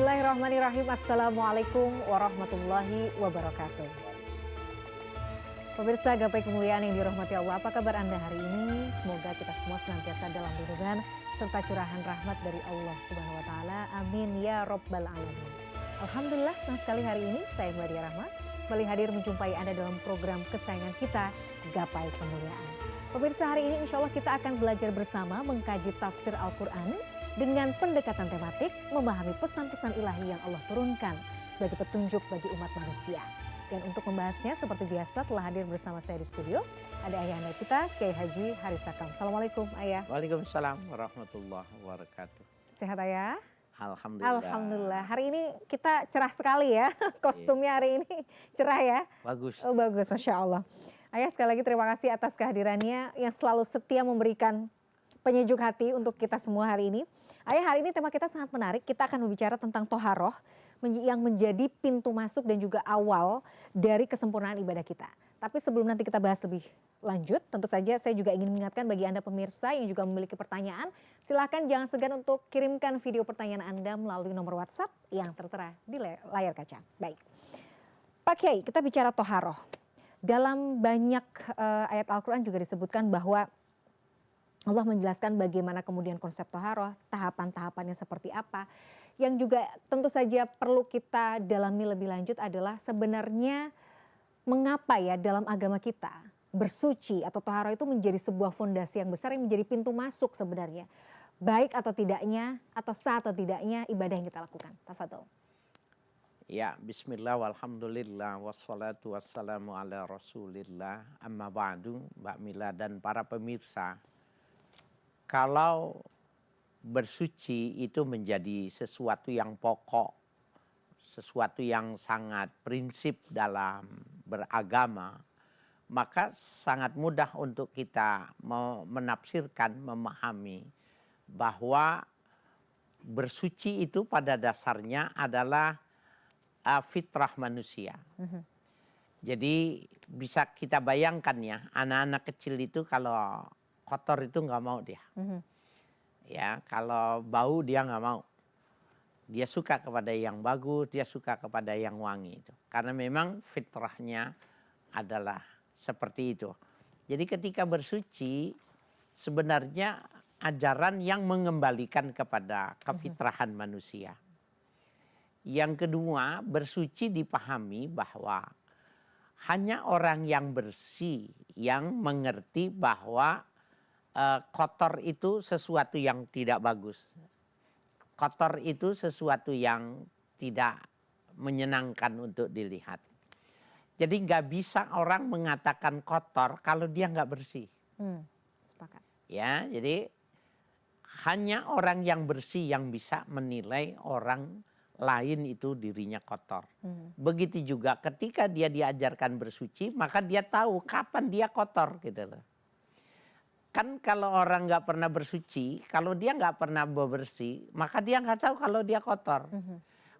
Bismillahirrahmanirrahim. Assalamualaikum warahmatullahi wabarakatuh. Pemirsa gapai kemuliaan yang dirahmati Allah, apa kabar Anda hari ini? Semoga kita semua senantiasa dalam lindungan serta curahan rahmat dari Allah Subhanahu wa taala. Amin ya rabbal alamin. Alhamdulillah, senang sekali hari ini saya Meladia Rahma kembali hadir menjumpai Anda dalam program kesayangan kita, Gapai Kemuliaan. Pemirsa, hari ini insya Allah kita akan belajar bersama mengkaji tafsir Al-Quran dengan pendekatan tematik, memahami pesan-pesan ilahi yang Allah turunkan sebagai petunjuk bagi umat manusia. Dan untuk membahasnya seperti biasa telah hadir bersama saya di studio, ada ayahanda kita, Kiai Haji Harisakam. Assalamualaikum Ayah. Waalaikumsalam warahmatullahi wabarakatuh. Sehat Ayah? Alhamdulillah. Alhamdulillah. Hari ini kita cerah sekali ya, kostumnya hari ini cerah ya. Bagus. Oh bagus, Masya Allah. Ayah sekali lagi terima kasih atas kehadirannya yang selalu setia memberikan penyejuk hati untuk kita semua hari ini. Ayah, hari ini tema kita sangat menarik. Kita akan berbicara tentang toharoh yang menjadi pintu masuk dan juga awal dari kesempurnaan ibadah kita. Tapi sebelum nanti kita bahas lebih lanjut, tentu saja saya juga ingin mengingatkan bagi Anda pemirsa yang juga memiliki pertanyaan, silakan jangan segan untuk kirimkan video pertanyaan Anda melalui nomor WhatsApp yang tertera di layar kaca. Baik, Pak Kiai, kita bicara toharoh. Dalam banyak ayat Al-Quran juga disebutkan bahwa Allah menjelaskan bagaimana kemudian konsep toharoh, tahapan-tahapannya seperti apa. Yang juga tentu saja perlu kita dalami lebih lanjut adalah sebenarnya mengapa ya dalam agama kita bersuci atau toharoh itu menjadi sebuah fondasi yang besar yang menjadi pintu masuk sebenarnya. Baik atau tidaknya atau sah atau tidaknya ibadah yang kita lakukan. Tafadhol. Ya, bismillah walhamdulillah wassalatu wassalamu ala rasulillah amma ba'du, Mbak Mila dan para pemirsa. Kalau bersuci itu menjadi sesuatu yang pokok, sesuatu yang sangat prinsip dalam beragama, maka sangat mudah untuk kita menafsirkan, memahami bahwa bersuci itu pada dasarnya adalah fitrah manusia. Jadi bisa kita bayangkan ya, anak-anak kecil itu kalau kotor itu nggak mau dia. Ya, kalau bau dia nggak mau. Dia suka kepada yang bagus, dia suka kepada yang wangi itu. Karena memang fitrahnya adalah seperti itu. Jadi ketika bersuci sebenarnya ajaran yang mengembalikan kepada kefitrahan manusia. Yang kedua, bersuci dipahami bahwa hanya orang yang bersih yang mengerti bahwa kotor itu sesuatu yang tidak bagus. Kotor itu sesuatu yang tidak menyenangkan untuk dilihat. Jadi nggak bisa orang mengatakan kotor kalau dia nggak bersih. Sepakat. Ya, jadi hanya orang yang bersih yang bisa menilai orang lain itu dirinya kotor. Begitu juga ketika dia diajarkan bersuci, maka dia tahu kapan dia kotor gitu loh. Kan kalau orang nggak pernah bersuci, kalau dia nggak pernah bebersih, maka dia nggak tahu kalau dia kotor.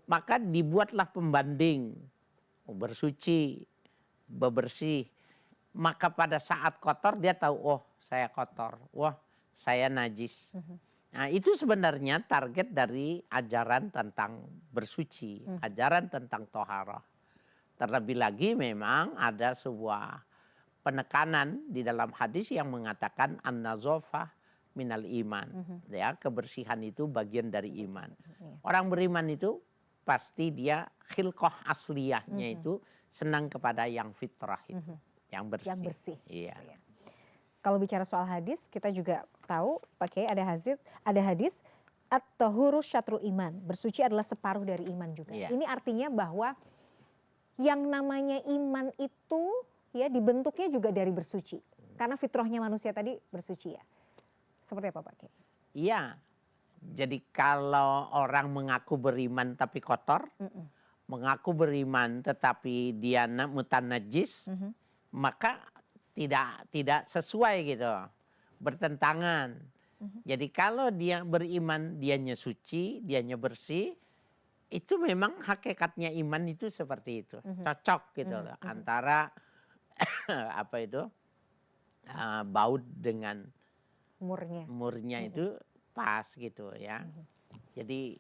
Maka dibuatlah pembanding, bersuci, bebersih. Maka pada saat kotor dia tahu, oh saya kotor, wah saya najis. Nah itu sebenarnya target dari ajaran tentang bersuci, ajaran tentang toharoh. Terlebih lagi memang ada sebuah penekanan di dalam hadis yang mengatakan an-nazafah minal iman. Ya, kebersihan itu bagian dari iman. Orang beriman itu pasti dia khilqah asliyahnya itu senang kepada yang fitrah itu, yang bersih. Yang bersih. Iya. Kalau bicara soal hadis, kita juga tahu pakai ada hadis at-tahuru syatrul iman. Bersuci adalah separuh dari iman juga. Iya. Ini artinya bahwa yang namanya iman itu ya dibentuknya juga dari bersuci. Karena fitrahnya manusia tadi bersuci ya. Seperti apa Pak Kiai? Iya. Jadi kalau orang mengaku beriman tapi kotor, mengaku beriman tetapi dia mutanajis, maka tidak sesuai gitu. Bertentangan. Jadi kalau dia beriman, dianya suci, dianya bersih, itu memang hakikatnya iman itu seperti itu. Cocok gitu loh antara apa itu baut dengan murnya itu pas gitu ya. Jadi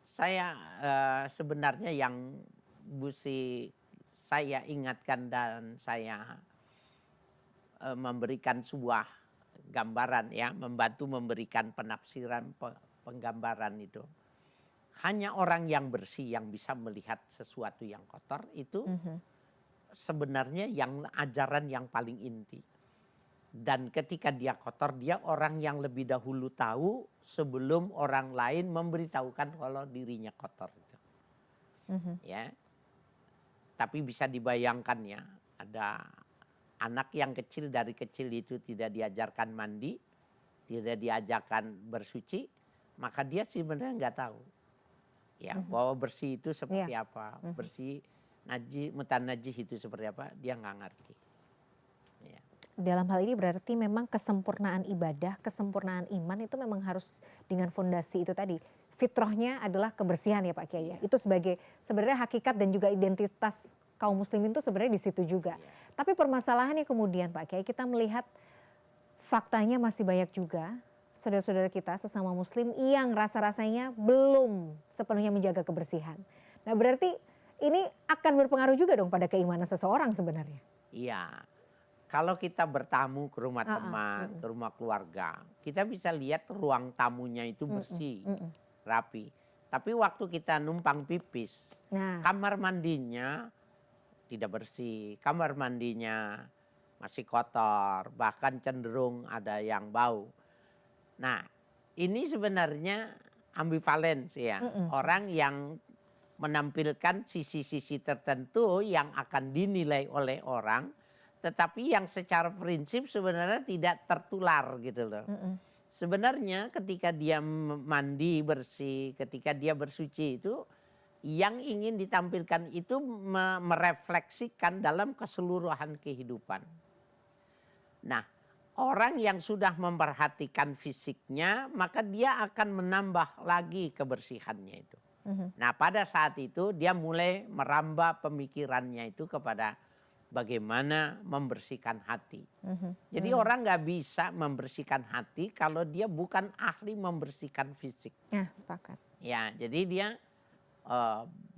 Saya sebenarnya yang mesti saya ingatkan dan saya memberikan sebuah gambaran ya, membantu memberikan penafsiran penggambaran itu. Hanya orang yang bersih yang bisa melihat sesuatu yang kotor itu sebenarnya yang ajaran yang paling inti. Dan ketika dia kotor, dia orang yang lebih dahulu tahu sebelum orang lain memberitahukan kalau dirinya kotor. Ya, tapi bisa dibayangkan ya, ada anak yang kecil dari kecil itu tidak diajarkan mandi, tidak diajarkan bersuci, maka dia sebenarnya nggak tahu. Ya, bahwa bersih itu seperti apa, bersih najis itu seperti apa, dia nggak ngerti. Ya. Dalam hal ini berarti memang kesempurnaan ibadah, kesempurnaan iman itu memang harus dengan fondasi itu tadi. Fitrahnya adalah kebersihan ya Pak Kiai. Itu sebagai sebenarnya hakikat dan juga identitas kaum muslimin itu sebenarnya di situ juga. Tapi permasalahannya kemudian Pak Kiai, kita melihat faktanya masih banyak juga saudara-saudara kita sesama muslim yang rasa-rasanya belum sepenuhnya menjaga kebersihan. Nah berarti ini akan berpengaruh juga dong pada keimanan seseorang sebenarnya. Iya, kalau kita bertamu ke rumah teman, ke rumah keluarga, kita bisa lihat ruang tamunya itu bersih, rapi. Tapi waktu kita numpang pipis, kamar mandinya tidak bersih, kamar mandinya masih kotor, bahkan cenderung ada yang bau. Nah, ini sebenarnya ambivalen sih ya. Orang yang menampilkan sisi-sisi tertentu yang akan dinilai oleh orang, tetapi yang secara prinsip sebenarnya tidak tertular gitu loh. Sebenarnya ketika dia mandi bersih, ketika dia bersuci itu, yang ingin ditampilkan itu merefleksikan dalam keseluruhan kehidupan. Nah, orang yang sudah memperhatikan fisiknya, maka dia akan menambah lagi kebersihannya itu. Nah, pada saat itu dia mulai merambah pemikirannya itu kepada bagaimana membersihkan hati. Jadi orang nggak bisa membersihkan hati kalau dia bukan ahli membersihkan fisik. Ya, sepakat. Ya, jadi dia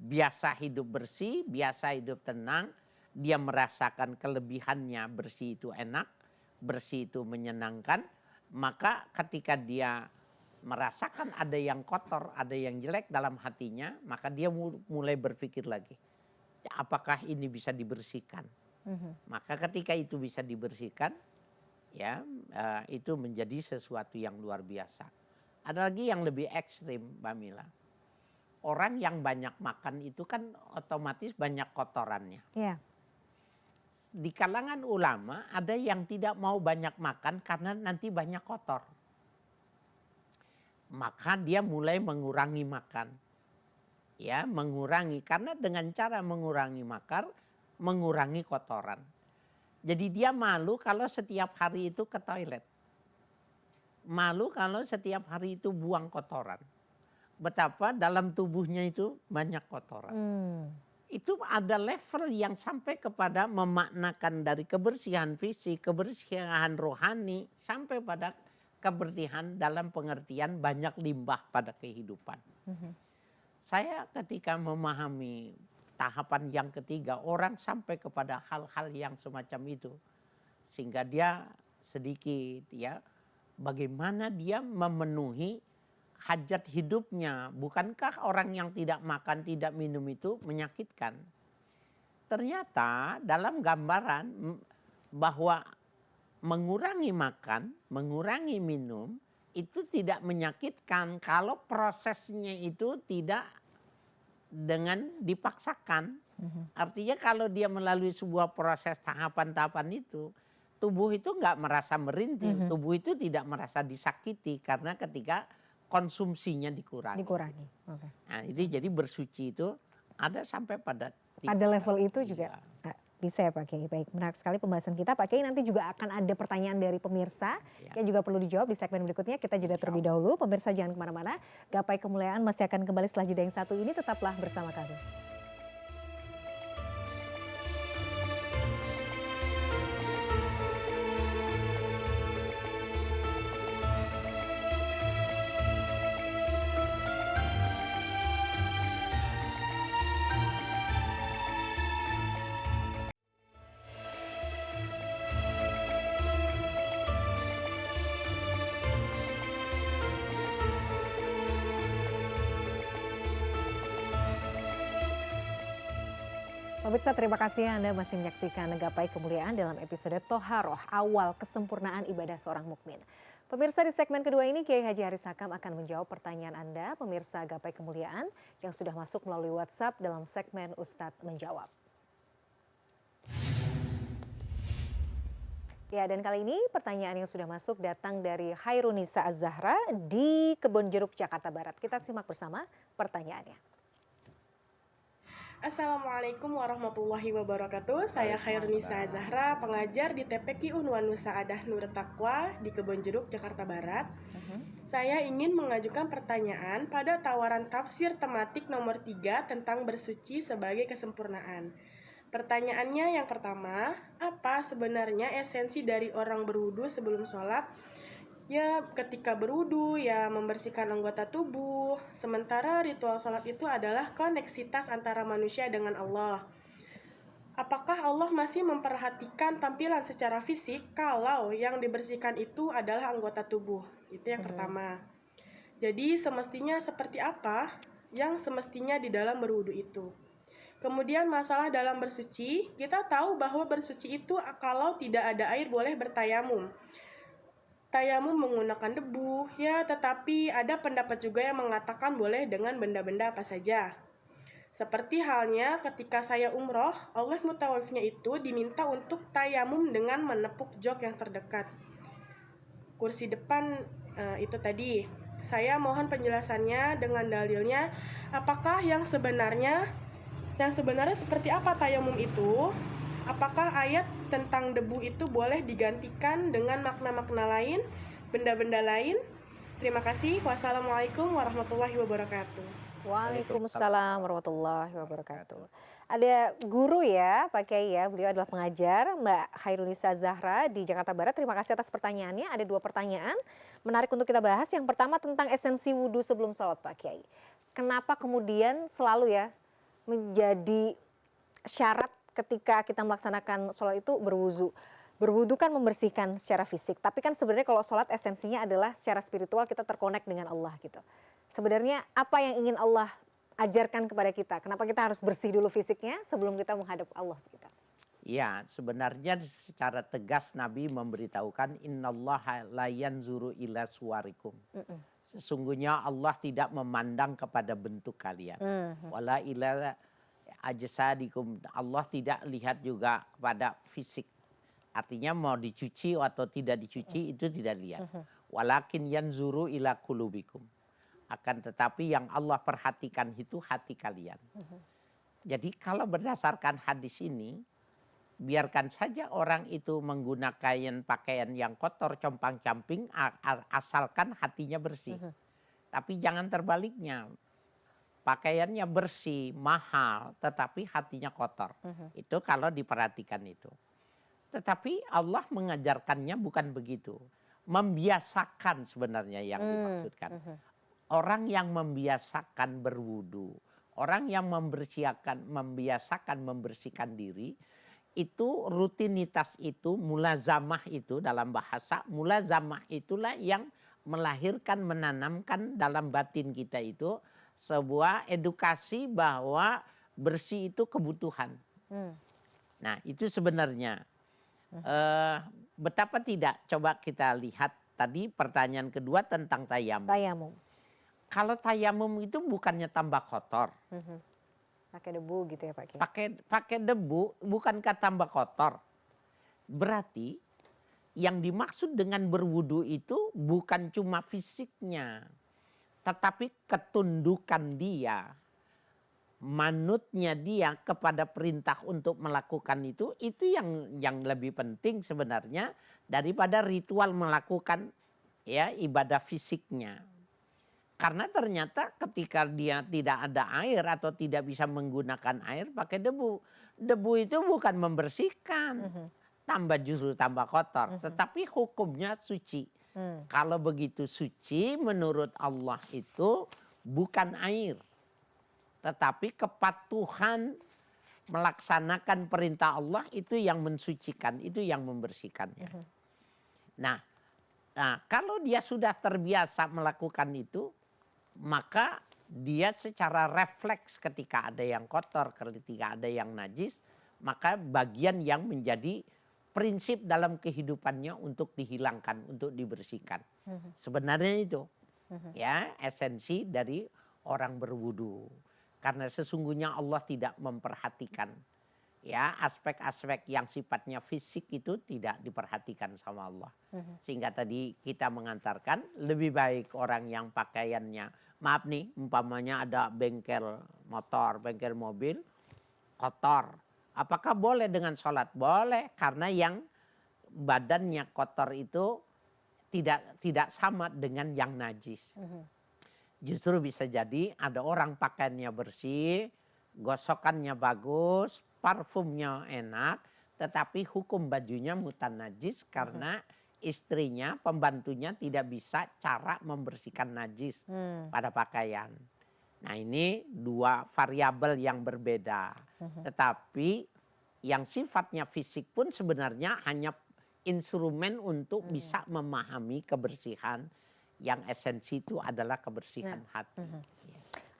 biasa hidup bersih, biasa hidup tenang, dia merasakan kelebihannya bersih itu enak, bersih itu menyenangkan, maka ketika dia merasakan ada yang kotor, ada yang jelek dalam hatinya, maka dia mulai berpikir lagi, apakah ini bisa dibersihkan? Maka ketika itu bisa dibersihkan, ya itu menjadi sesuatu yang luar biasa. Ada lagi yang lebih ekstrim, Mbak Mila. Orang yang banyak makan itu kan otomatis banyak kotorannya. Ya. Di kalangan ulama ada yang tidak mau banyak makan karena nanti banyak kotor. Maka dia mulai mengurangi makan. Ya, mengurangi, karena dengan cara mengurangi makan, mengurangi kotoran. Jadi dia malu kalau setiap hari itu ke toilet. Malu kalau setiap hari itu buang kotoran. Betapa dalam tubuhnya itu banyak kotoran. Itu ada level yang sampai kepada memaknakan dari kebersihan fisik, kebersihan rohani, sampai pada kebersihan dalam pengertian banyak limbah pada kehidupan. Saya ketika memahami tahapan yang ketiga, orang sampai kepada hal-hal yang semacam itu. Sehingga dia sedikit ya, bagaimana dia memenuhi hajat hidupnya. Bukankah orang yang tidak makan, tidak minum itu menyakitkan? Ternyata dalam gambaran bahwa mengurangi makan, mengurangi minum, itu tidak menyakitkan kalau prosesnya itu tidak dengan dipaksakan. Artinya kalau dia melalui sebuah proses tahapan-tahapan itu, tubuh itu nggak merasa merintih, tubuh itu tidak merasa disakiti karena ketika konsumsinya dikurangi. Okay. Nah, itu jadi bersuci itu ada sampai pada level itu juga. Bisa ya Pak Kiai. Baik, menarik sekali pembahasan kita. Pak Kiai, nanti juga akan ada pertanyaan dari pemirsa yang juga perlu dijawab di segmen berikutnya. Kita jeda terlebih dahulu. Pemirsa jangan kemana-mana. Gapai Kemuliaan masih akan kembali setelah jeda yang satu ini. Tetaplah bersama kami. Pemirsa, terima kasih Anda masih menyaksikan Gapai Kemuliaan dalam episode Toharoh, awal kesempurnaan ibadah seorang mukmin. Pemirsa, di segmen kedua ini Kiai Haji Haris Hakam akan menjawab pertanyaan Anda, pemirsa Gapai Kemuliaan yang sudah masuk melalui WhatsApp dalam segmen Ustadz Menjawab. Ya, dan kali ini pertanyaan yang sudah masuk datang dari Hairunisa Az-Zahra di Kebonjeruk, Jakarta Barat. Kita simak bersama pertanyaannya. Assalamualaikum warahmatullahi wabarakatuh. Saya Hairunisa Az-Zahra, pengajar di TPQ Unwan Nusaadah Nur Taqwa di Kebonjeruk, Jakarta Barat. Saya ingin mengajukan pertanyaan pada tawaran tafsir tematik nomor 3 tentang bersuci sebagai kesempurnaan. Pertanyaannya yang pertama, apa sebenarnya esensi dari orang berwudu sebelum sholat? Ya, ketika berwudu, ya membersihkan anggota tubuh. Sementara ritual sholat itu adalah koneksitas antara manusia dengan Allah. Apakah Allah masih memperhatikan tampilan secara fisik kalau yang dibersihkan itu adalah anggota tubuh? Itu yang pertama. Jadi semestinya seperti apa yang semestinya di dalam berwudu itu? Kemudian masalah dalam bersuci, kita tahu bahwa bersuci itu kalau tidak ada air boleh bertayamum. Tayamum menggunakan debu, ya, tetapi ada pendapat juga yang mengatakan boleh dengan benda-benda apa saja. Seperti halnya ketika saya umroh, oleh mutawafnya itu diminta untuk tayamum dengan menepuk jok yang terdekat. Kursi depan itu tadi. Saya mohon penjelasannya dengan dalilnya, apakah yang sebenarnya seperti apa tayamum itu? Apakah ayat tentang debu itu boleh digantikan dengan makna-makna lain, benda-benda lain? Terima kasih. Wassalamualaikum warahmatullahi wabarakatuh. Waalaikumsalam warahmatullahi wabarakatuh. Ada guru ya Pak Kiai ya, beliau adalah pengajar, Mbak Hairunisa Zahra di Jakarta Barat. Terima kasih atas pertanyaannya. Ada 2 pertanyaan menarik untuk kita bahas. Yang pertama tentang esensi wudhu sebelum sholat Pak Kiai. Kenapa kemudian selalu ya menjadi syarat ketika kita melaksanakan sholat itu berwudu. Berwudu kan membersihkan secara fisik, tapi kan sebenarnya kalau sholat esensinya adalah secara spiritual kita terkonek dengan Allah gitu. Sebenarnya apa yang ingin Allah ajarkan kepada kita? Kenapa kita harus bersih dulu fisiknya sebelum kita menghadap Allah kita? Ya, sebenarnya secara tegas Nabi memberitahukan innallaha la yanzuru ila suwarikum. Sesungguhnya Allah tidak memandang kepada bentuk kalian. Wala ila ajsadikum. Allah tidak lihat juga kepada fisik. Artinya mau dicuci atau tidak dicuci itu tidak lihat. Walakin yanzuru ila qulubikum. Akan tetapi yang Allah perhatikan itu hati kalian. Jadi kalau berdasarkan hadis ini, biarkan saja orang itu menggunakan pakaian yang kotor, compang-camping, asalkan hatinya bersih. Tapi jangan terbaliknya. Pakaiannya bersih, mahal, tetapi hatinya kotor. Itu kalau diperhatikan itu. Tetapi Allah mengajarkannya bukan begitu. Membiasakan sebenarnya yang dimaksudkan. Orang yang membiasakan berwudu, orang yang membiasakan membersihkan diri, itu rutinitas itu, mulazamah itu dalam bahasa, mulazamah itulah yang melahirkan, menanamkan dalam batin kita itu sebuah edukasi bahwa bersih itu kebutuhan. Nah itu sebenarnya betapa tidak, coba kita lihat tadi pertanyaan kedua tentang tayamum. Tayamum. Kalau tayamum itu bukannya tambah kotor. Pakai debu gitu ya Pak Kiai. Pakai debu bukankah tambah kotor? Berarti yang dimaksud dengan berwudu itu bukan cuma fisiknya, tetapi ketundukan dia, manutnya dia kepada perintah untuk melakukan itu yang lebih penting sebenarnya daripada ritual melakukan ya ibadah fisiknya. Karena ternyata ketika dia tidak ada air atau tidak bisa menggunakan air pakai debu. Debu itu bukan membersihkan, justru tambah kotor. Tetapi hukumnya suci. Kalau begitu suci menurut Allah itu bukan air. Tetapi kepatuhan melaksanakan perintah Allah itu yang mensucikan, itu yang membersihkannya. Nah, kalau dia sudah terbiasa melakukan itu, maka dia secara refleks ketika ada yang kotor, ketika ada yang najis, maka bagian yang menjadi prinsip dalam kehidupannya untuk dihilangkan, untuk dibersihkan. Sebenarnya itu ya esensi dari orang berwudu. Karena sesungguhnya Allah tidak memperhatikan ya aspek-aspek yang sifatnya fisik itu tidak diperhatikan sama Allah. Sehingga tadi kita mengantarkan lebih baik orang yang pakaiannya, maaf nih, umpamanya ada bengkel motor, bengkel mobil kotor. Apakah boleh dengan sholat? Boleh, karena yang badannya kotor itu tidak sama dengan yang najis. Justru bisa jadi ada orang pakaiannya bersih, gosokannya bagus, parfumnya enak, tetapi hukum bajunya mutan najis karena istrinya, pembantunya tidak bisa cara membersihkan najis pada pakaian. Nah ini dua variabel yang berbeda. Tetapi yang sifatnya fisik pun sebenarnya hanya instrumen untuk bisa memahami kebersihan yang esensi itu adalah kebersihan hati.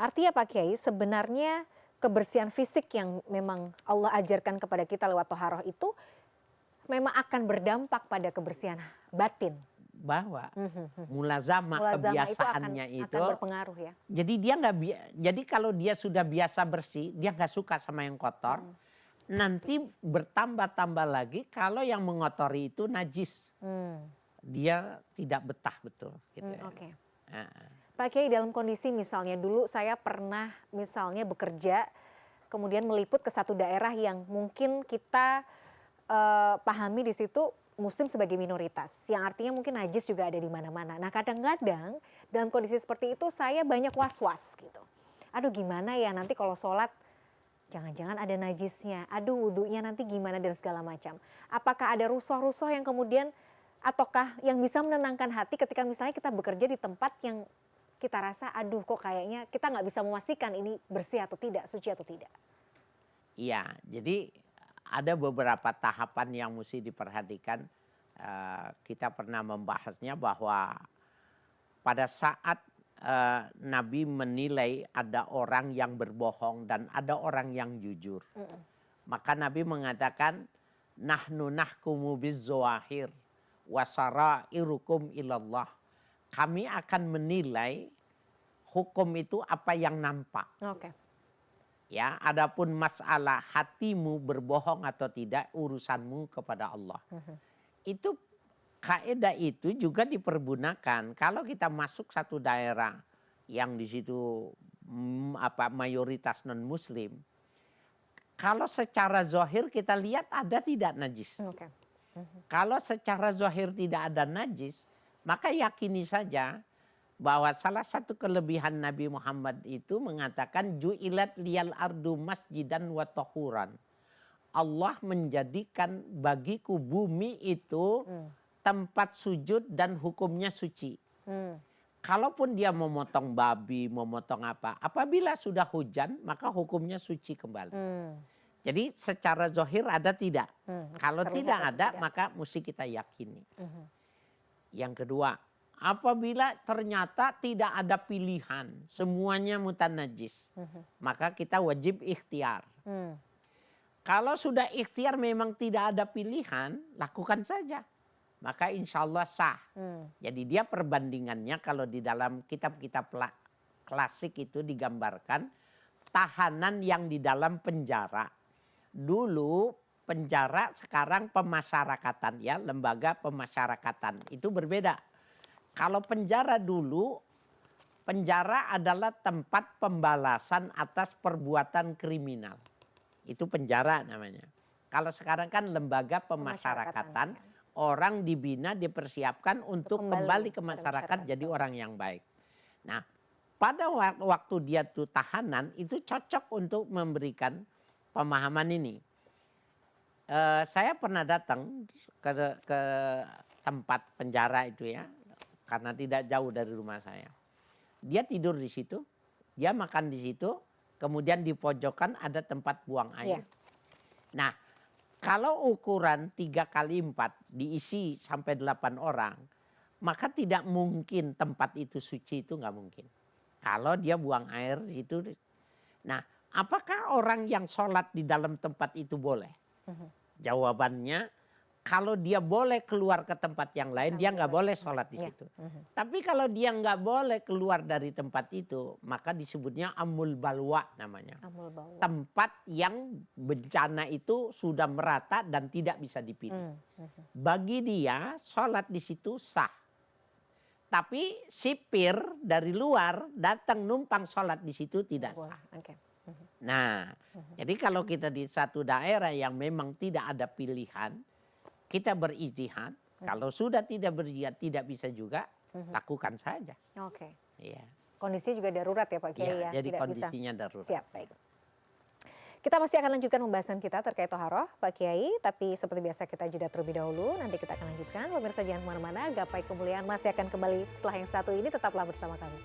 Artinya Pak Kiai, sebenarnya kebersihan fisik yang memang Allah ajarkan kepada kita lewat toharoh itu memang akan berdampak pada kebersihan batin. Bahwa mulazamah kebiasaannya itu akan berpengaruh ya. Jadi dia jadi kalau dia sudah biasa bersih, dia nggak suka sama yang kotor. Nanti bertambah-tambah lagi kalau yang mengotori itu najis. Dia tidak betah betul. Gitu ya. Oke. Pak Kiai, dalam kondisi misalnya dulu saya pernah misalnya bekerja, kemudian meliput ke satu daerah yang mungkin kita pahami di situ Muslim sebagai minoritas, yang artinya mungkin najis juga ada di mana-mana. Nah kadang-kadang dalam kondisi seperti itu saya banyak was-was gitu. Aduh gimana ya nanti kalau sholat jangan-jangan ada najisnya, aduh wudunya nanti gimana dan segala macam. Apakah ada rusuh-rusuh yang kemudian ataukah yang bisa menenangkan hati ketika misalnya kita bekerja di tempat yang kita rasa aduh kok kayaknya kita nggak bisa memastikan ini bersih atau tidak, suci atau tidak. Iya, jadi ada beberapa tahapan yang mesti diperhatikan. Kita pernah membahasnya bahwa pada saat Nabi menilai ada orang yang berbohong dan ada orang yang jujur. Maka Nabi mengatakan, nahnu nahkumu bizzawahir wasarairukum ilallah. Kami akan menilai hukum itu apa yang nampak. Oke. Ya, adapun masalah hatimu berbohong atau tidak urusanmu kepada Allah. Itu kaidah itu juga dipergunakan kalau kita masuk satu daerah yang di situ mayoritas non muslim. Kalau secara zahir kita lihat ada tidak najis. Kalau secara zahir tidak ada najis, maka yakini saja bahwa salah satu kelebihan Nabi Muhammad itu mengatakan ju'ilat liyal ardu masjidan wa tahuran. Allah menjadikan bagiku bumi itu tempat sujud dan hukumnya suci. Kalaupun dia memotong babi, memotong apa, apabila sudah hujan maka hukumnya suci kembali. Jadi secara zahir ada tidak? Kalau tidak ada maka mesti kita yakini. Yang kedua, apabila ternyata tidak ada pilihan, semuanya mutan najis, maka kita wajib ikhtiar. Kalau sudah ikhtiar memang tidak ada pilihan, lakukan saja. Maka insya Allah sah. Jadi dia perbandingannya kalau di dalam kitab-kitab klasik itu digambarkan, tahanan yang di dalam penjara. Dulu penjara, sekarang pemasyarakatan ya, lembaga pemasyarakatan. Itu berbeda. Kalau penjara dulu, penjara adalah tempat pembalasan atas perbuatan kriminal. Itu penjara namanya. Kalau sekarang kan lembaga pemasyarakatan, orang dibina, dipersiapkan untuk kembali ke masyarakat jadi orang yang baik. Nah, pada waktu dia tuh tahanan, itu cocok untuk memberikan pemahaman ini. Saya pernah datang ke tempat penjara itu ya, karena tidak jauh dari rumah saya. Dia tidur di situ, dia makan di situ, kemudian di pojokan ada tempat buang air. Nah, kalau ukuran 3x4 diisi sampai 8 orang, maka tidak mungkin tempat itu suci, itu nggak mungkin. Kalau dia buang air itu. Nah, apakah orang yang sholat di dalam tempat itu boleh? Jawabannya, kalau dia boleh keluar ke tempat yang lain, dia nggak boleh sholat di situ. Tapi kalau dia nggak boleh keluar dari tempat itu, maka disebutnya amul balwa namanya. Amul bawah. Tempat yang bencana itu sudah merata dan tidak bisa dipilih. Bagi dia, sholat di situ sah. Tapi sipir dari luar datang numpang sholat di situ tidak Boleh. sah. Oke. Nah, jadi kalau kita di satu daerah yang memang tidak ada pilihan, kita berijtihad. Kalau sudah tidak berijtihad, tidak bisa juga, lakukan saja. Oke. Iya. Kondisi juga darurat ya Pak Kiai Iya, ya. jadi Tidak kondisinya bisa. darurat. Siap, baik. Kita masih akan lanjutkan pembahasan kita terkait toharoh Pak Kiai. Tapi seperti biasa kita jeda terlebih dahulu. Nanti kita akan lanjutkan. Pemirsa jangan kemana-mana. Gapai Kemuliaan masih akan kembali setelah yang satu ini. Tetaplah bersama kami.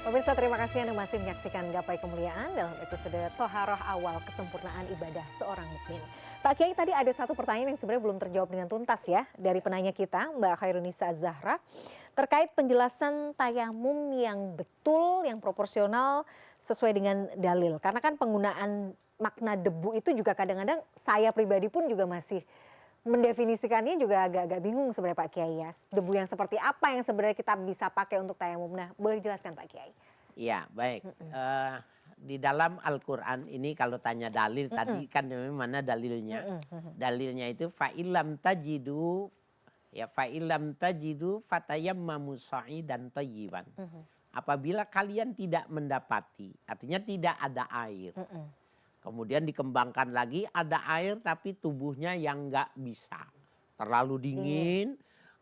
Pemirsa, terima kasih Anda masih menyaksikan Gapai Kemuliaan dalam episode Toharoh Awal Kesempurnaan Ibadah Seorang Mukmin. Pak Kiai, tadi ada satu pertanyaan yang sebenarnya belum terjawab dengan tuntas ya dari penanya kita, Mbak Khairunisa Zahra, terkait penjelasan tayamum yang betul, yang proporsional sesuai dengan dalil. Karena kan penggunaan makna debu itu juga kadang-kadang saya pribadi pun juga masih mendefinisikannya juga agak-agak bingung sebenarnya Pak Kiai ya. Debu yang seperti apa yang sebenarnya kita bisa pakai untuk tayamum? Nah, boleh jelaskan Pak Kiai? Iya, baik. Di dalam Al-Quran ini kalau tanya dalil tadi kan mana dalilnya? Dalilnya itu fa'ilam tajidu fatayammamu sa'idan thayyiban. Apabila kalian tidak mendapati, artinya tidak ada air. Kemudian dikembangkan lagi ada air tapi tubuhnya yang nggak bisa. Terlalu dingin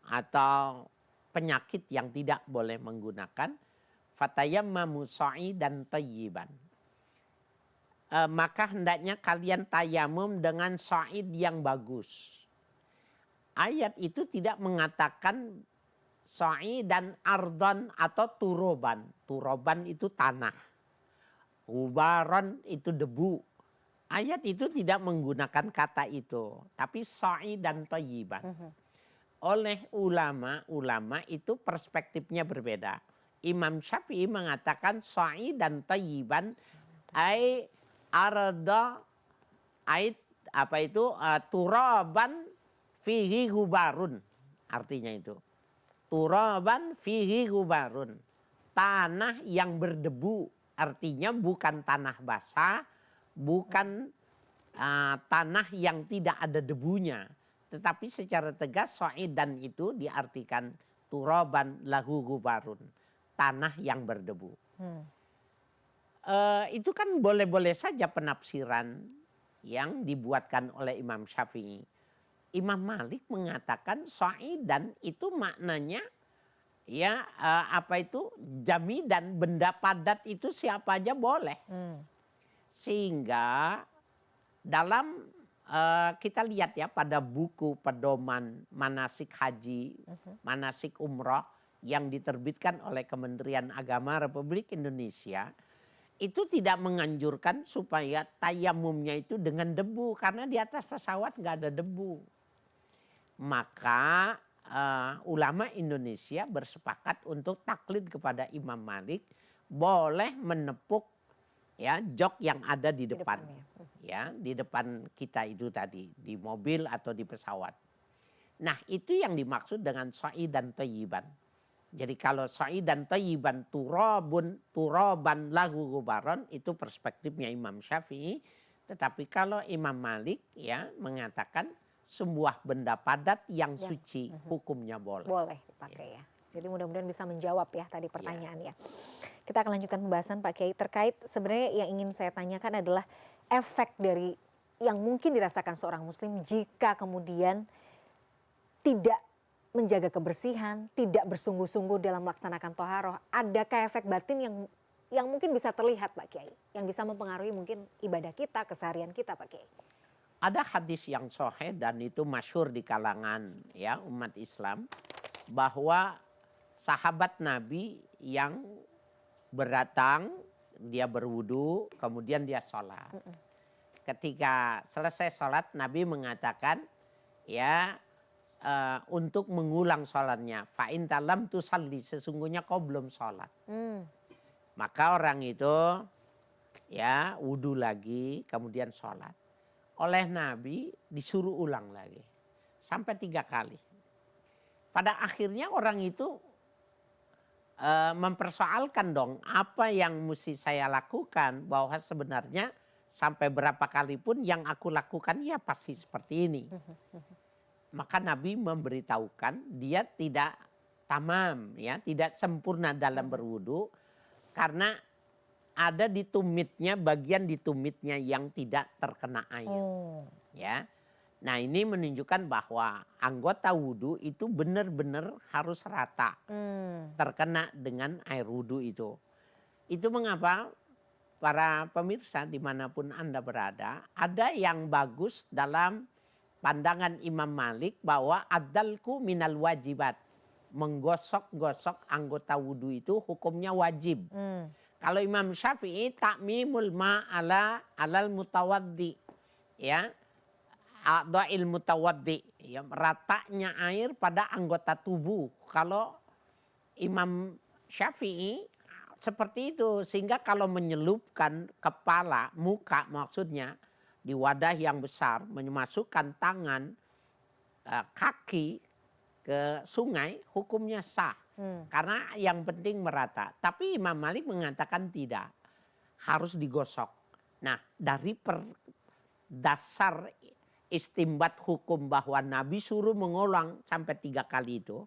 atau penyakit yang tidak boleh menggunakan. Fatayammamu sa'idan thayyiban. Maka hendaknya kalian tayamum dengan sa'id yang bagus. Ayat itu tidak mengatakan sa'idan ardan atau turoban. Turoban itu tanah. Ubaron itu debu. Ayat itu tidak menggunakan kata itu. Tapi sa'idan thayyiban. Oleh ulama itu perspektifnya berbeda. Imam Syafi'i mengatakan sa'idan thayyiban ay arda ait turaban fihi gubarun, artinya itu turaban fihi gubarun, tanah yang berdebu, artinya bukan tanah basah, bukan tanah yang tidak ada debunya, tetapi secara tegas sa'idan itu diartikan turaban lahu gubarun, tanah yang berdebu. Itu kan boleh-boleh saja penafsiran yang dibuatkan oleh Imam Syafi'i. Imam Malik mengatakan sa'idan itu maknanya ya jamidan, benda padat itu siapa aja boleh. Sehingga dalam kita lihat ya pada buku pedoman manasik haji, manasik umroh yang diterbitkan oleh Kementerian Agama Republik Indonesia, itu tidak menganjurkan supaya tayamumnya itu dengan debu, karena di atas pesawat nggak ada debu. Maka ulama Indonesia bersepakat untuk taklid kepada Imam Malik, boleh menepuk ya jok yang ada di depan, ya di depan kita itu tadi, di mobil atau di pesawat. Nah itu yang dimaksud dengan sa'idan thayyiban. Jadi kalau sa'idan thayyiban turaban lahu gubaron, itu perspektifnya Imam Syafi'i. Tetapi kalau Imam Malik ya mengatakan sebuah benda padat yang suci, hukumnya boleh. Boleh dipakai ya. Jadi mudah-mudahan bisa menjawab ya tadi pertanyaan ya. Kita akan lanjutkan pembahasan Pak Kiai terkait sebenarnya yang ingin saya tanyakan adalah efek dari yang mungkin dirasakan seorang muslim jika kemudian tidak menjaga kebersihan, tidak bersungguh-sungguh dalam melaksanakan toharoh, adakah efek batin yang mungkin bisa terlihat Pak Kiai, yang bisa mempengaruhi mungkin ibadah kita, keseharian kita Pak Kiai? Ada hadis yang sahih dan itu masyhur di kalangan ya umat Islam bahwa sahabat Nabi yang berdatang, dia berwudu, kemudian dia sholat. Ketika selesai sholat, Nabi mengatakan, ya untuk mengulang sholatnya. Fa'in talam tusalli, sesungguhnya kau belum sholat. Maka orang itu ya wudu lagi, kemudian sholat. Oleh Nabi disuruh ulang lagi. Sampai 3 kali. Pada akhirnya orang itu mempersoalkan dong apa yang mesti saya lakukan, bahwa sebenarnya sampai berapa kali pun yang aku lakukan ya pasti seperti ini. Maka Nabi memberitahukan dia tidak tamam ya, tidak sempurna dalam berwudu karena ada di tumitnya, bagian di tumitnya yang tidak terkena air. Ya. Nah, ini menunjukkan bahwa anggota wudhu itu benar-benar harus rata terkena dengan air wudhu itu. Itu mengapa para pemirsa dimanapun Anda berada, ada yang bagus dalam pandangan Imam Malik bahwa adalku minal wajibat. Menggosok-gosok anggota wudhu itu hukumnya wajib. Kalau Imam Syafi'i takmimul alal mutawaddi. Ya. A'dha'il mutawaddi, ya, ratanya air pada anggota tubuh. Kalau Imam Syafi'i seperti itu, sehingga kalau menyelupkan kepala, muka maksudnya di wadah yang besar, memasukkan tangan, kaki ke sungai, hukumnya sah. Karena yang penting merata. Tapi Imam Malik mengatakan tidak, harus digosok. Nah, dari dasar istimbat hukum bahwa Nabi suruh mengulang sampai 3 kali itu,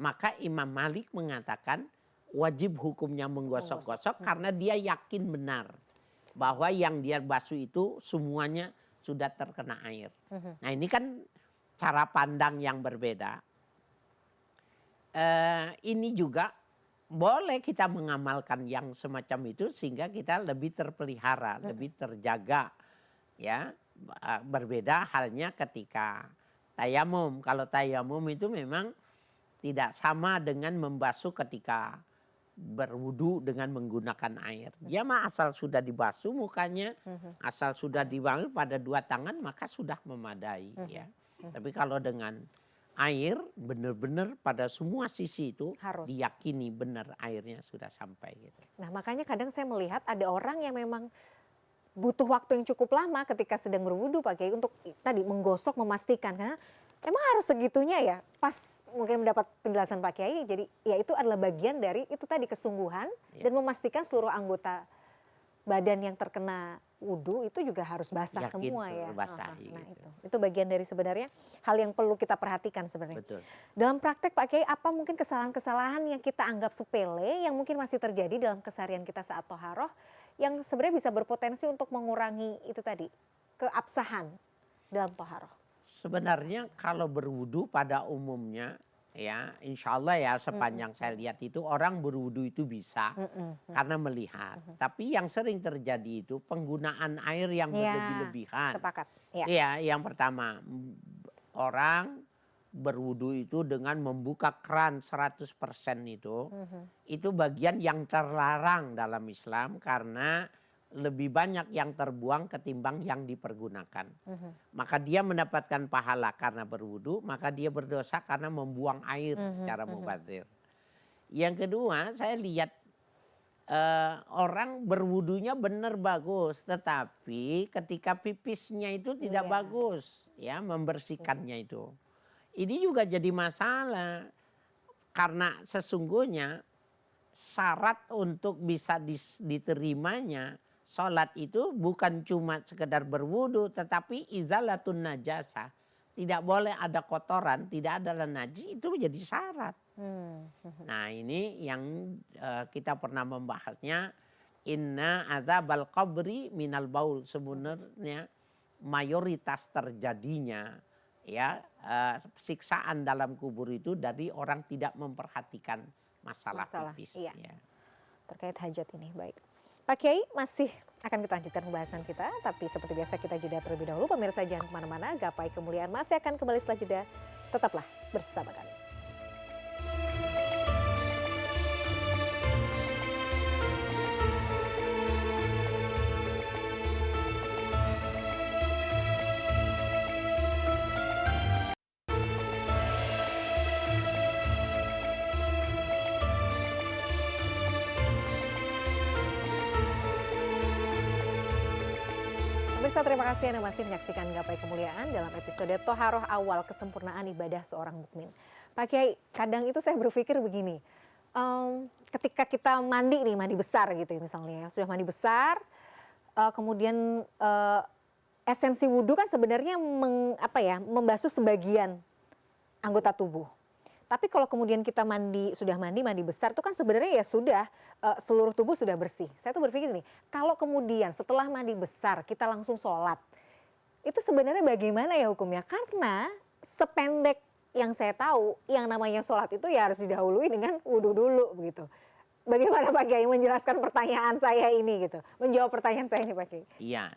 maka Imam Malik mengatakan wajib hukumnya menggosok-gosok karena dia yakin benar bahwa yang dia basuh itu semuanya sudah terkena air. Nah, ini kan cara pandang yang berbeda. Ini juga boleh kita mengamalkan yang semacam itu sehingga kita lebih terpelihara, lebih terjaga, ya. Berbeda halnya ketika tayamum. Kalau tayamum itu memang tidak sama dengan membasuh ketika berwudu dengan menggunakan air. Dia mah asal sudah dibasuh mukanya, asal sudah dibangun pada 2 tangan maka sudah memadai. Ya. Tapi kalau dengan air benar-benar pada semua sisi itu harus diyakini benar airnya sudah sampai. Gitu. Nah makanya kadang saya melihat ada orang yang memang butuh waktu yang cukup lama ketika sedang berwudu Pak Kiai untuk tadi menggosok, memastikan, karena emang harus segitunya ya. Pas mungkin mendapat penjelasan Pak Kiai, jadi ya itu adalah bagian dari itu tadi kesungguhan dan memastikan seluruh anggota badan yang terkena wudu itu juga harus basah semua ya. Nah itu bagian dari sebenarnya hal yang perlu kita perhatikan sebenarnya. Betul. Dalam praktek Pak Kiai, apa mungkin kesalahan-kesalahan yang kita anggap sepele yang mungkin masih terjadi dalam keseharian kita saat toharoh yang sebenarnya bisa berpotensi untuk mengurangi itu tadi keabsahan dalam toharoh? Sebenarnya kalau berwudu pada umumnya ya insya Allah ya sepanjang saya lihat itu orang berwudu itu bisa karena melihat. Tapi yang sering terjadi itu penggunaan air yang berlebih-lebihan. Sepakat. Ya, yang pertama orang berwudu itu dengan membuka keran 100% itu bagian yang terlarang dalam Islam karena lebih banyak yang terbuang ketimbang yang dipergunakan. Maka dia mendapatkan pahala karena berwudu, maka dia berdosa karena membuang air secara mubadzir. Yang kedua, saya lihat orang berwudunya benar bagus, tetapi ketika pipisnya itu tidak bagus, ya membersihkannya itu. Ini juga jadi masalah karena sesungguhnya syarat untuk bisa diterimanya sholat itu bukan cuma sekedar berwudu, tetapi izalatun najasa. Tidak boleh ada kotoran, tidak ada najis, itu menjadi syarat. Nah ini yang kita pernah membahasnya. Inna adzabal qabri minal baul. Sebenarnya mayoritas terjadinya ya siksaan dalam kubur itu dari orang tidak memperhatikan masalah tipis. Iya. Ya. Terkait hajat ini, baik. Pak Kiai, masih akan kita lanjutkan pembahasan kita, tapi seperti biasa kita jeda terlebih dahulu. Pemirsa jangan kemana-mana, Gapai Kemuliaan masih akan kembali setelah jeda. Tetaplah bersama kami. Pemirsa, terima kasih Anda masih menyaksikan Gapai Kemuliaan dalam episode Toharoh Awal Kesempurnaan Ibadah Seorang Mukmin. Pak Kiai, kadang itu saya berpikir begini, ketika kita mandi nih, mandi besar gitu ya misalnya, sudah mandi besar, kemudian esensi wudhu kan sebenarnya membasuh sebagian anggota tubuh. Tapi kalau kemudian kita sudah mandi besar itu kan sebenarnya ya sudah seluruh tubuh sudah bersih. Saya tuh berpikir nih, kalau kemudian setelah mandi besar kita langsung sholat, itu sebenarnya bagaimana ya hukumnya? Karena sependek yang saya tahu, yang namanya sholat itu ya harus didahului dengan wudhu dulu begitu. Bagaimana Pak Kiai menjelaskan pertanyaan saya ini gitu? Menjawab pertanyaan saya ini Pak Kiai. Iya,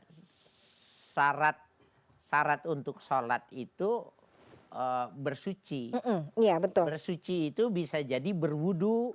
syarat untuk sholat itu bersuci. Iya betul. Bersuci itu bisa jadi berwudu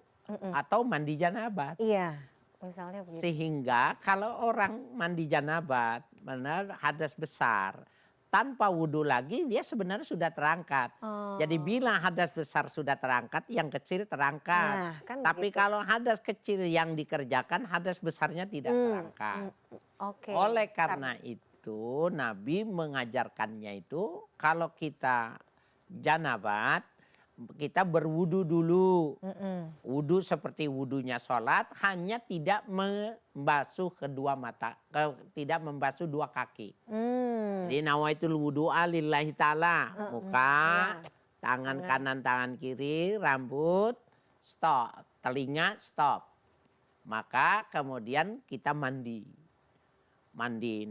atau mandi janabat. Iya, misalnya begitu. Sehingga kalau orang mandi janabat, benar hadas besar, tanpa wudu lagi dia sebenarnya sudah terangkat. Jadi bila hadas besar sudah terangkat, yang kecil terangkat. Nah, kan tapi begitu. kalau hadas kecil yang dikerjakan, hadas besarnya tidak terangkat. Oke. Oleh karena itu Nabi mengajarkannya itu kalau kita janabat kita berwudu dulu. Wudu seperti wudunya sholat, hanya tidak membasuh kedua mata, tidak membasuh dua kaki. Jadi nawaitul wudu'a lillahi ta'ala, muka, tangan kanan, tangan kiri, rambut, stop, telinga, stop. Maka kemudian kita mandi. Mandi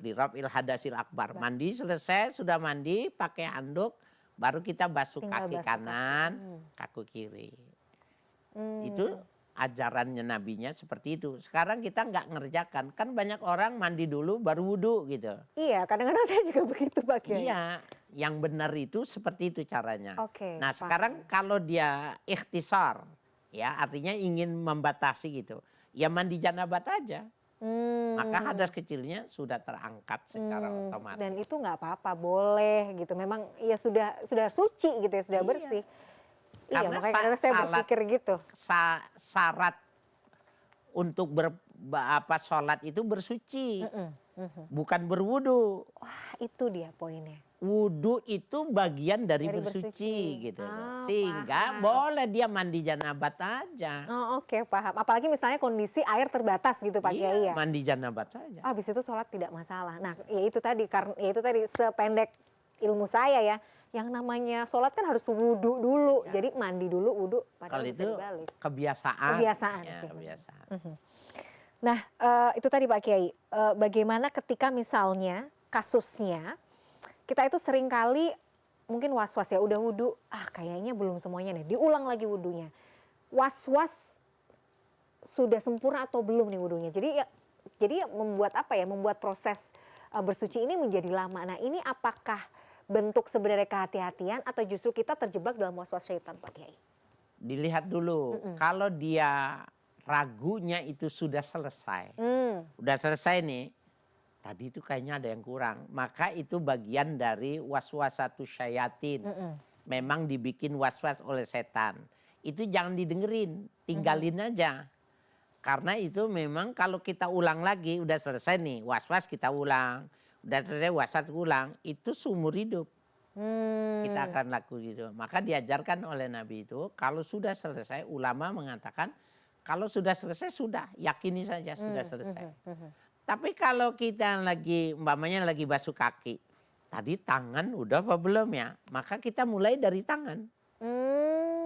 li raf'il hadasil akbar. Mandi selesai, sudah mandi pakai handuk, baru kita basuh kaki kanan, kaki kiri. Itu ajarannya nabinya seperti itu. Sekarang kita nggak ngerjakan. Kan banyak orang mandi dulu baru wudu gitu. Iya, kadang-kadang saya juga begitu Pak Kiai. Iya, yang benar itu seperti itu caranya. Oke, Nah sekarang kalau dia ikhtisar, ya artinya ingin membatasi gitu, ya mandi janabat aja. Maka hadas kecilnya sudah terangkat secara otomatis. Dan itu nggak apa-apa, boleh gitu. Memang ya sudah suci gitu ya, sudah bersih. Iya, Karena makanya saya berpikir gitu. Syarat untuk sholat itu bersuci, bukan berwudu. Wah, itu dia poinnya. Wudu itu bagian dari bersuci gitu. Sehingga boleh dia mandi janabat aja. Oh, oke, paham. Apalagi misalnya kondisi air terbatas gitu Pak Kiai ya. Mandi janabat saja. Habis itu sholat tidak masalah. Nah, ya itu tadi sependek ilmu saya ya. Yang namanya sholat kan harus wudu dulu. Jadi mandi dulu, wudu. Kalau itu kebiasaan. Kebiasaan ya, sih. Kebiasaan. Nah, itu tadi Pak Kiai. Bagaimana ketika misalnya kasusnya kita itu sering kali mungkin was-was ya, udah wudu, kayaknya belum semuanya nih, diulang lagi wudunya. Was-was sudah sempurna atau belum nih wudunya. Jadi membuat membuat proses bersuci ini menjadi lama. Nah, ini apakah bentuk sebenarnya kehati-hatian atau justru kita terjebak dalam was-was syaitan Pak Kiai? Dilihat dulu, kalau dia ragunya itu sudah selesai. Udah selesai nih. Tadi itu kayaknya ada yang kurang. Maka itu bagian dari waswasatu syayatin. Memang dibikin waswas oleh setan. Itu jangan didengerin, tinggalin aja. Karena itu memang kalau kita ulang lagi, udah selesai nih, waswas kita ulang. Udah selesai waswas ulang, itu seumur hidup. Kita akan lakukan itu. Maka diajarkan oleh Nabi itu, kalau sudah selesai, ulama mengatakan, kalau sudah selesai, sudah. Yakini saja sudah selesai. Tapi kalau kita umpamanya lagi basuh kaki, tadi tangan udah apa belum ya? Maka kita mulai dari tangan,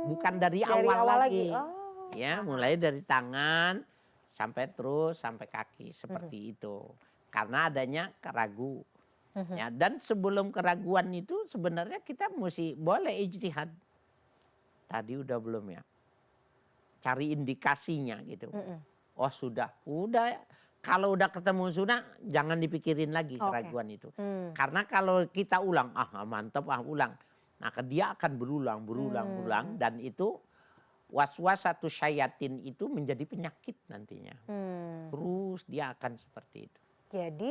bukan dari awal lagi. Ya, mulai dari tangan sampai kaki seperti itu. Karena adanya ragu. Ya, dan sebelum keraguan itu sebenarnya kita mesti boleh ijtihad. Tadi udah belum ya? Cari indikasinya gitu. Oh sudah. Kalau udah ketemu sudah, jangan dipikirin lagi keraguan itu. Karena kalau kita ulang, mantap, ulang. Maka dia akan berulang. Dan itu waswasatu syayatin itu menjadi penyakit nantinya. Terus dia akan seperti itu. Jadi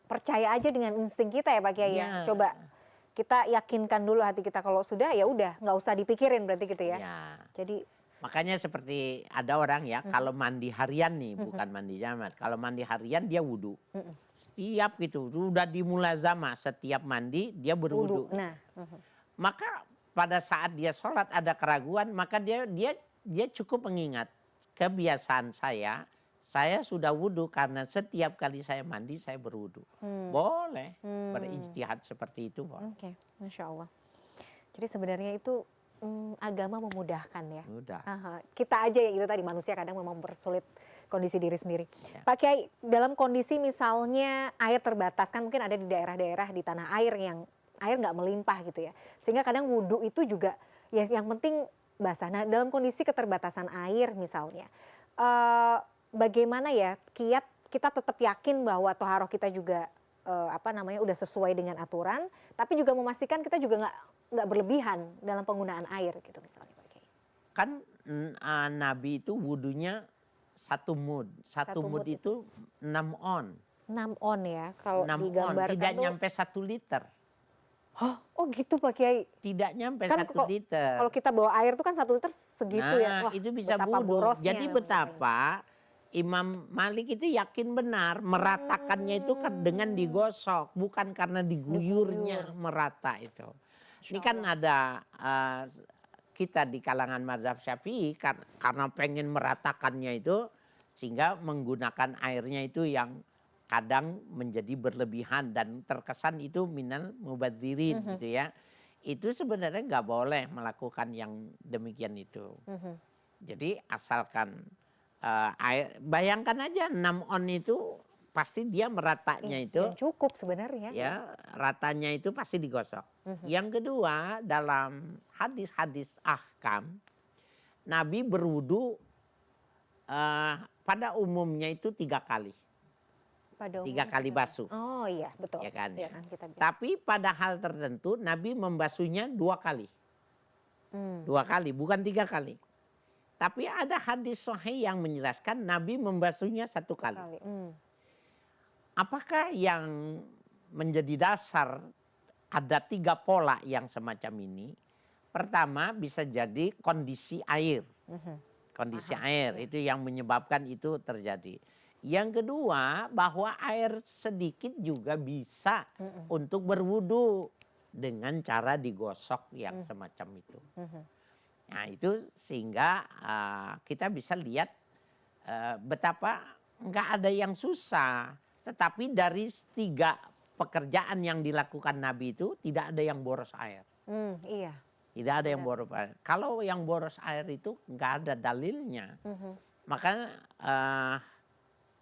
percaya aja dengan insting kita ya Pak Kiai ya. Ya. Coba kita yakinkan dulu hati kita, kalau sudah ya udah nggak usah dipikirin berarti gitu ya. Ya. Jadi Makanya seperti ada orang ya, kalau mandi harian nih, bukan mandi jamat. Kalau mandi harian dia wudhu. Setiap gitu, sudah dimulazamah setiap mandi dia berwudhu. Nah, Maka pada saat dia sholat ada keraguan, maka dia cukup mengingat kebiasaan saya sudah wudhu karena setiap kali saya mandi saya berwudhu. Boleh berijtihad seperti itu. Oke, Masya Allah. Jadi sebenarnya itu agama memudahkan ya. Mudah. Kita aja ya itu tadi, manusia kadang memang mempersulit kondisi diri sendiri. Ya. Pak Kiai, dalam kondisi misalnya air terbatas, kan mungkin ada di daerah-daerah di tanah air yang air nggak melimpah gitu ya. Sehingga kadang wudhu itu juga ya yang penting basah. Nah dalam kondisi keterbatasan air misalnya, bagaimana ya kita tetap yakin bahwa toharoh kita juga udah sesuai dengan aturan, tapi juga memastikan kita juga nggak berlebihan dalam penggunaan air gitu misalnya Pak Kiai. Kan Nabi itu wudhunya satu mud. Satu mud itu 6 on. 6 on ya kalau 6 on, digambarkan tidak tuh. nyampe 1 liter. Oh gitu Pak Kiai. Tidak nyampe Kan 1 liter. Kalau kita bawa air tuh kan 1 liter segitu ya. Wah, itu bisa betapa wudhu. borosnya. Jadi betapa Imam Malik itu yakin benar meratakannya itu kan dengan digosok, bukan karena diguyurnya merata itu. Ini kan ada kita di kalangan mazhab Syafi'i karena pengen meratakannya itu sehingga menggunakan airnya itu yang kadang menjadi berlebihan dan terkesan itu minal mubadzirin gitu ya. Itu sebenarnya nggak boleh melakukan yang demikian itu. Jadi asalkan air, bayangkan aja 6 on itu pasti dia meratanya itu. Yang cukup sebenarnya. Ya, ratanya itu pasti digosok. Yang kedua, dalam hadis-hadis ahkam, Nabi berwudu pada umumnya itu 3 kali. Pada 3 kali basuh. Oh iya, betul. Ya kan? Ya kan, kita bilang. Tapi pada hal tertentu Nabi membasuhnya 2 kali. 2 kali, bukan 3 kali. Tapi ada hadis sahih yang menjelaskan Nabi membasuhnya 1 kali. Apakah yang menjadi dasar ada 3 pola yang semacam ini? Pertama bisa jadi kondisi air. Kondisi air itu yang menyebabkan itu terjadi. Yang kedua bahwa air sedikit juga bisa untuk berwudu dengan cara digosok yang semacam itu. Nah itu sehingga kita bisa lihat betapa nggak ada yang susah. Tetapi dari 3 pekerjaan yang dilakukan Nabi itu tidak ada yang boros air. Iya. Tidak ada yang boros air. Kalau yang boros air itu nggak ada dalilnya. Makanya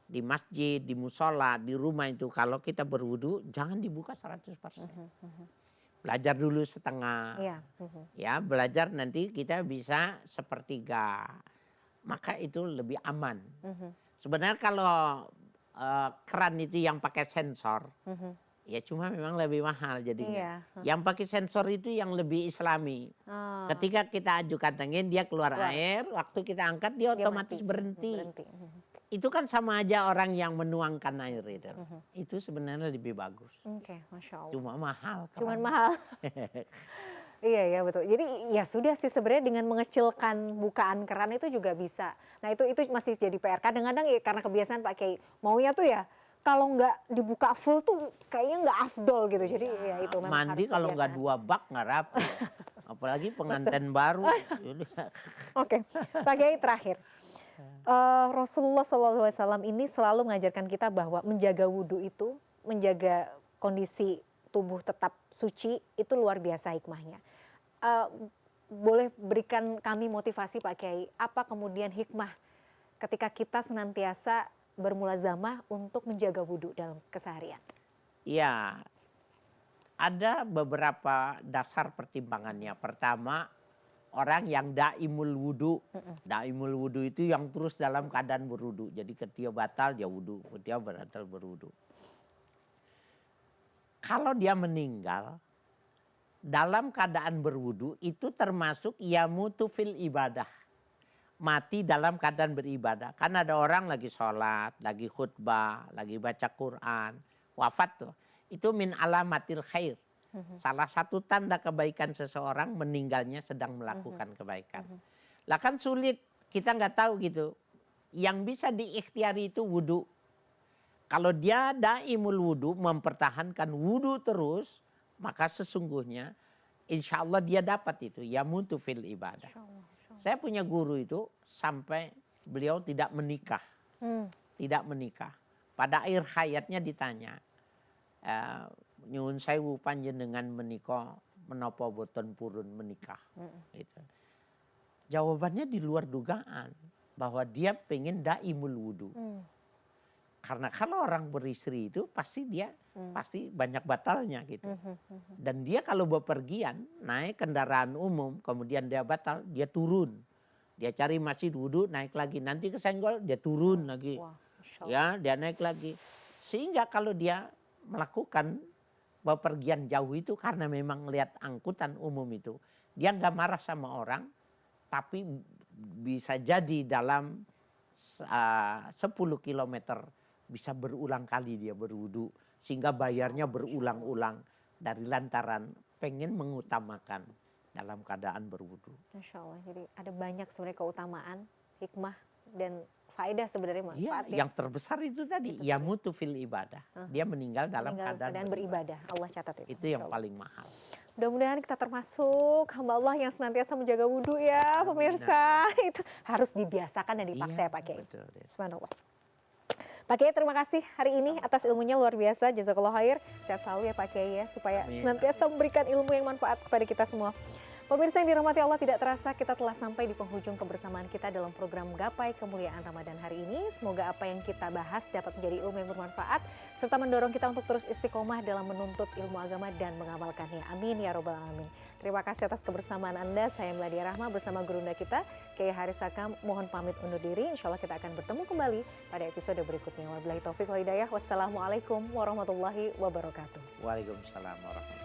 di masjid, di musola, di rumah itu kalau kita berwudu jangan dibuka 100%. Belajar dulu setengah. Iya. Ya, belajar nanti kita bisa 1/3. Maka itu lebih aman. Sebenarnya kalau keran itu yang pakai sensor, ya cuma memang lebih mahal jadinya. Yang pakai sensor itu yang lebih islami. Ketika kita ajukan tangan dia keluar air, waktu kita angkat dia otomatis berhenti. Itu kan sama aja orang yang menuangkan air itu. Itu sebenarnya lebih bagus. Oke, Masya Allah. Cuma mahal. Cuman mahal. Iya ya betul. Jadi ya sudah sih sebenarnya dengan mengecilkan bukaan keran itu juga bisa. Nah itu masih jadi PR. Kadang-kadang ya karena kebiasaan Pak Kiai maunya tuh ya kalau nggak dibuka full tuh kayaknya nggak afdol gitu. Jadi ya itu memang mandi harus kalau nggak kebiasaan. 2 bak nggak rapi. Apalagi pengantin baru. Oke, Pak Kiai terakhir. Rasulullah SAW ini selalu mengajarkan kita bahwa menjaga wudhu itu, menjaga kondisi tubuh tetap suci itu luar biasa hikmahnya. Boleh berikan kami motivasi Pak Kiai, apa kemudian hikmah ketika kita senantiasa bermulazamah untuk menjaga wudhu dalam keseharian? Ya, Ada beberapa dasar pertimbangannya. Pertama, orang yang daimul wudu. Daimul wudu itu yang terus dalam keadaan berwudu. Jadi ketika batal dia wudu, ketika batal berwudu. Kalau dia meninggal dalam keadaan berwudu itu termasuk yamutu fil ibadah. Mati dalam keadaan beribadah. Kan ada orang lagi sholat, lagi khutbah, lagi baca Quran, wafat tuh. Itu min alamatil khair. Salah satu tanda kebaikan seseorang meninggalnya sedang melakukan kebaikan. Lah kan sulit, kita nggak tahu gitu. Yang bisa diikhtiari itu wudu. Kalau dia daimul wudu, mempertahankan wudu terus, maka sesungguhnya insya Allah dia dapat itu. Yamutu fil ibadah. Saya punya guru itu sampai beliau tidak menikah. Tidak menikah. Pada akhir hayatnya ditanya, nyuwun sewu panjenengan menika menapa boten purun menikah. Gitu. Jawabannya di luar dugaan bahwa dia pengen daimul wudu. Karena kalau orang beristri itu pasti dia pasti banyak batalnya gitu. Dan dia kalau bepergian naik kendaraan umum kemudian dia batal, dia turun. Dia cari masjid wudu, naik lagi, nanti kesenggol dia turun lagi. Wah, Ya, dia naik lagi. Sehingga kalau dia melakukan bepergian jauh itu karena memang melihat angkutan umum itu, dia nggak marah sama orang, tapi bisa jadi dalam 10 kilometer bisa berulang kali dia berwudu sehingga bayarnya berulang-ulang dari lantaran pengen mengutamakan dalam keadaan berwudu. Masya Allah. Jadi ada banyak sebenarnya keutamaan, hikmah dan faedah sebenarnya Iya, manfaat ya. yang terbesar itu tadi yamutu fil ibadah. Dia meninggal dalam Meninggal keadaan beribadah. Allah catat itu. Itu yang paling mahal. Mudah-mudahan kita termasuk hamba Allah yang senantiasa menjaga wudhu ya pemirsa. Itu harus dibiasakan dan dipaksa ya Pak Kiai. Betul, ya. Subhanallah. Pak Kiai terima kasih hari ini atas ilmunya luar biasa. Jazakallah khair. Sehat selalu ya Pak Kiai ya. Supaya Amin. senantiasa memberikan ilmu yang manfaat kepada kita semua. Pemirsa yang dirahmati Allah, tidak terasa kita telah sampai di penghujung kebersamaan kita dalam program Gapai Kemuliaan Ramadan hari ini. Semoga apa yang kita bahas dapat menjadi ilmu yang bermanfaat serta mendorong kita untuk terus istiqomah dalam menuntut ilmu agama dan mengamalkannya. Amin ya robbal alamin. Terima kasih atas kebersamaan Anda. Saya Meladia Rahma bersama gurunda kita Kiai Haris Hakam. Mohon pamit undur diri. Insya Allah kita akan bertemu kembali pada episode berikutnya. Wabillahi taufiq wal hidayah. Wassalamualaikum warahmatullahi wabarakatuh. Waalaikumsalam warahmatullahi wabarakatuh.